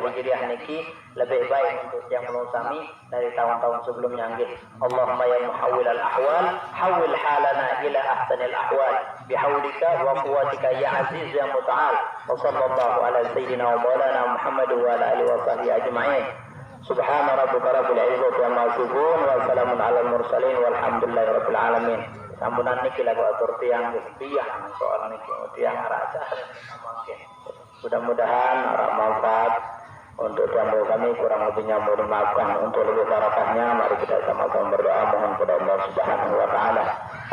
Hijriah niki lebih baik untuk yang melusami dari tahun-tahun sebelumnya nggih. Allahumma ya muhawwil al-ahwal hawwil halana ila ahsanil ahwal bihaulika wa quwwatika ya aziz ya muta'al. Wa sallallahu ala sayyidina wa maulana Muhammad wa ala alihi wa sahbihi ajma'in. Subhana rabbika rabbil izzati amma yasifun wa salamun alal mursalin walhamdulillahi rabbil alamin. Sambunan niki lagu atur tiang biah soal niki tiang raja mungkin. Mudah-mudahan arah manfaat untuk tamu kami, kurang lebihnya mohon maafkan. Untuk lebih barakahnya mari kita sama-sama berdoa mohon kepada Allah Subhanahu wa taala.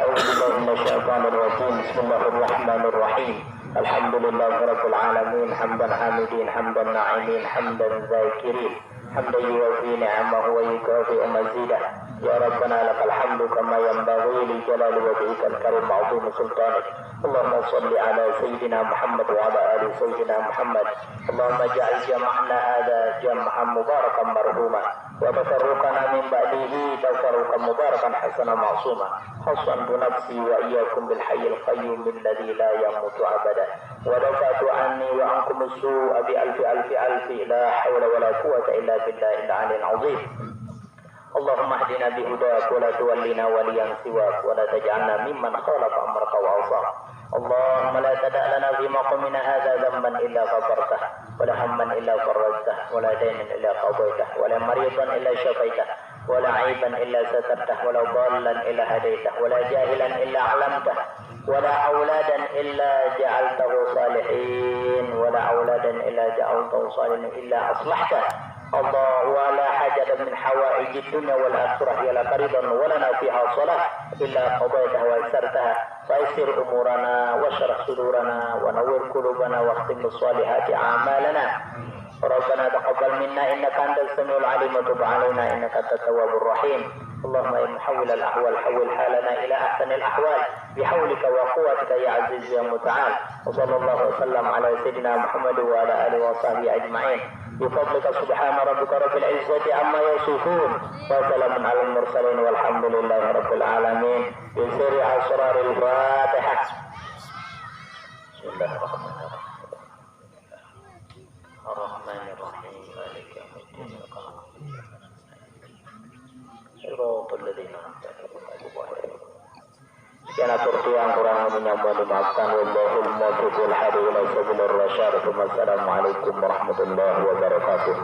A'udzubillahi minasyaitonir rajim. Bismillahirrahmanirrahim. Alhamdulillahirabbil alamin hamdan hamidin hamdan na'imin hamdan zakirin hamdan yuwafi ni'amahu wa yukafi'u mazidah. Ya Rabbana lakal hamdu kama yanbaghi li jalali wajhikal karim wa 'azimi sultanik. Allahumma shalli ala sayyidina Muhammad wa ala ali sayyidina Muhammad. Allahumma ja'al jama'na hadha jam'an mubarakan marhuma wa tafarruqana min ba'dihi tafarruqan mubarakan hasanan ma'suma. Hasantu nafsi wa iyyakum bil hayyil qayyum alladhi la yamutu abada. Wa dafa'tu anni wa ankum as-su'a bi alfi la hawla wa la quwwata illa billahil 'aliyyil 'azim. اللهم اهدنا بهداك ولا تولنا وليا سواك ولا تجعلنا ممن خالف امرك وعصاك. اللهم لا تدع لنا في مقامنا هذا ذنبا الا غفرته ولا هما الا فرجته ولا دينا الا قضيته ولا مريضا الا شفيته ولا عيبا الا سترته ولا ضالا الا هديته ولا جاهلا الا علمته ولا اولادا الا جعلته صالحين ولا اولادا الا جعلته صالحين الا اصلحته. Allah wala hajat min hawaijid dunya wal akhirah ya la qaridan wa lana fiha salah illa qadaitaha wa yassartaha fa yassir umurana wa shrah sudurana wa nawwir qulubana wa khtim bis-solihati a'malana. Rabbana taqabbal minna innaka antas samiul alim wa tub alaina innaka antat tawwabur rahim. Allahumma ya muhawwil al-ahwal hawwil halana ila ahsanil ahwal bihawlika wa quwwatika ya aziz ya muta'al. Wa sallallahu wa sallam ala sayyidina Muhammad wa ala alihi wa sahbihi ajma'in. بفضلك سبحان ربك رب العزة عما يصفون وسلام على المرسلين والحمد لله رب العالمين. بسر أسرار الفاتحة. بسم الله الرحمن الرحيم مالك يوم الدين صراط الذين أنعمت عليهم. Sekian atur tiang kurang lebihnya mohon dimaafkan. Wallahul muwaffiq wal hadi ila sabilir rasyad. Wassalamualaikum warahmatullahi wabarakatuh.